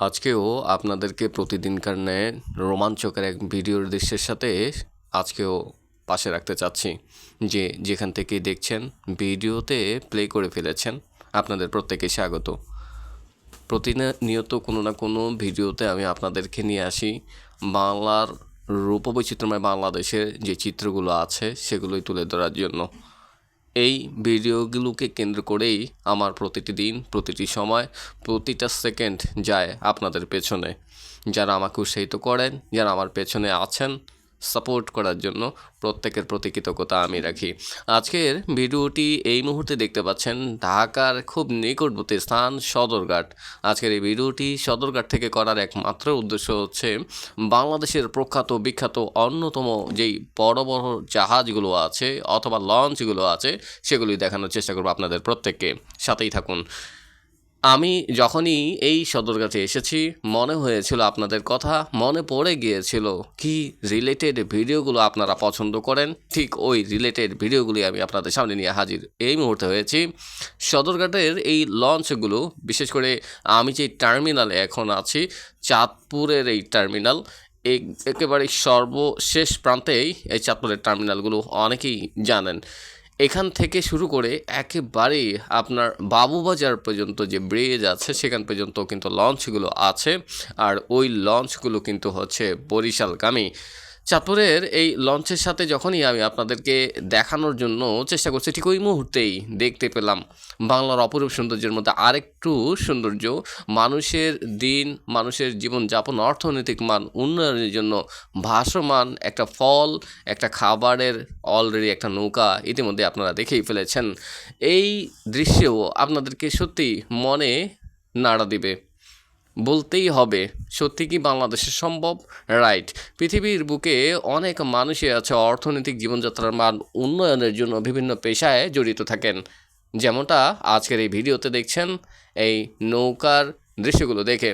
আজকেও আপনাদেরকে প্রতিদিনকার ন্যায় রোমাঞ্চকর এক ভিডিওর দৃশ্যের সাথে আজকেও পাশে রাখতে চাচ্ছি। যেখান থেকেই দেখছেন ভিডিওতে প্লে করে ফেলেছেন, আপনাদের প্রত্যেকে স্বাগত। প্রতিনিয়ত কোনো না কোনো ভিডিওতে আমি আপনাদেরকে নিয়ে আসি বাংলার রূপবৈচিত্র্যময় বাংলাদেশের যে চিত্রগুলো আছে সেগুলোই তুলে ধরার জন্য। এই ভিডিওগুলোকে কেন্দ্র করেই আমার প্রতিটি দিন, প্রতিটি সময়, প্রতিটা সেকেন্ড যায় আপনাদের পেছনে। যারা আমাকে উৎসাহিত করেন, যারা আমার পেছনে আছেন সাপোর্ট করার জন্য, প্রত্যেকের প্রতি কৃতজ্ঞতা আমি রাখি। আজকের ভিডিওটি এই মুহূর্তে দেখতে পাচ্ছেন ঢাকার খুব নিকটবর্তী স্থান সদরঘাট। আজকের এই ভিডিওটি সদরঘাট থেকে করার একমাত্র উদ্দেশ্য হচ্ছে বাংলাদেশের প্রখ্যাত বিখ্যাত অন্যতম যেই বড় বড় জাহাজগুলো আছে অথবা লঞ্চগুলো আছে সেগুলি দেখানোর চেষ্টা করব আপনাদের প্রত্যেককে। সাথেই থাকুন। আমি যখনই এই সদরঘাটে এসেছি মনে হয়েছিল আপনাদের কথা, মনে পড়ে গিয়েছিল কি রিলেটেড ভিডিওগুলো আপনারা পছন্দ করেন, ঠিক ওই রিলেটেড ভিডিওগুলি আমি আপনাদের সামনে নিয়ে হাজির এই মুহূর্তে হয়েছি। সদরঘাটের এই লঞ্চগুলো, বিশেষ করে আমি যে টার্মিনালে এখন আছি, চাঁদপুরের এই টার্মিনাল, একেবারে সর্বশেষ প্রান্তেই এই চাঁদপুরের টার্মিনালগুলো অনেকেই জানেন। এখান থেকে শুরু করে একেবারেই আপনার বাবুবাজার পর্যন্ত যে ব্রিজ আছে সেখান পর্যন্ত কিন্তু লঞ্চগুলো আছে, আর ওই লঞ্চগুলো কিন্তু হচ্ছে বরিশালগামী। চাঁদপুরের এই লঞ্চের সাথে যখনই আমি আপনাদেরকে দেখানোর জন্য চেষ্টা করছি, ঠিক ওই মুহূর্তেই দেখতে পেলাম বাংলার অপরূপ সৌন্দর্যের মধ্যে আরেকটু সৌন্দর্য, মানুষের দিন, মানুষের জীবনযাপন, অর্থনৈতিক মান উন্নয়নের জন্য ভাসমান একটা ফল, একটা খাবারের অলরেডি একটা নৌকা ইতিমধ্যে আপনারা দেখেই ফেলেছেন। এই দৃশ্যেও আপনাদেরকে সত্যি মনে নাড়া দিবে। বলতেই হবে, সত্যি কি বাংলাদেশে সম্ভব? রাইট। পৃথিবীর বুকে অনেক মানুষই আছে অর্থনৈতিক জীবনযাত্রার মান উন্নয়নের জন্য বিভিন্ন পেশায় জড়িত থাকেন, যেমনটা আজকের এই ভিডিওতে দেখছেন এই নৌকার দৃশ্যগুলো দেখে।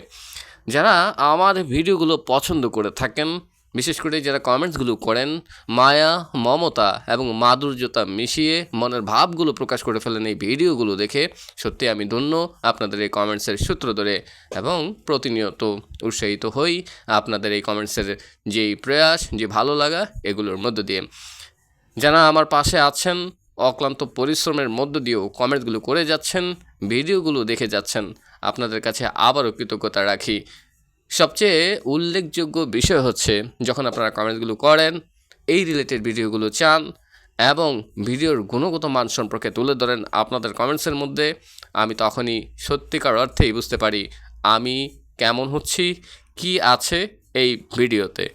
যারা আমার ভিডিওগুলো পছন্দ করে থাকেন, বিশেষ করে যারা কমেন্টসগুলো করেন, মায়া, মমতা এবং মাধুর্যতা মিশিয়ে মনের ভাবগুলো প্রকাশ করে ফেলেন এই ভিডিওগুলো দেখে, সত্যি আমি ধন্য আপনাদের এই কমেন্টসের সূত্র ধরে, এবং প্রতিনিয়ত উৎসাহিত হই আপনাদের এই কমেন্টসের যেই প্রয়াস, যে ভালো লাগা, এগুলোর মধ্য দিয়ে। যারা আমার পাশে আছেন, অক্লান্ত পরিশ্রমের মধ্য দিয়েও কমেন্টসগুলো করে যাচ্ছেন, ভিডিওগুলো দেখে যাচ্ছেন, আপনাদের কাছে আবারও কৃতজ্ঞতা রাখি। সবচেয়ে উল্লেখযোগ্য বিষয় হচ্ছে যখন আপনারা কমেন্টসগুলো করেন, এই রিলেটেড ভিডিওগুলো চান এবং ভিডিওর গুণগত মান সম্পর্কে তুলে ধরেন আপনাদের কমেন্টসের মধ্যে, আমি তখনই সত্যিকার অর্থেই বুঝতে পারি আমি কেমন হচ্ছি, কি আছে এই ভিডিওতে।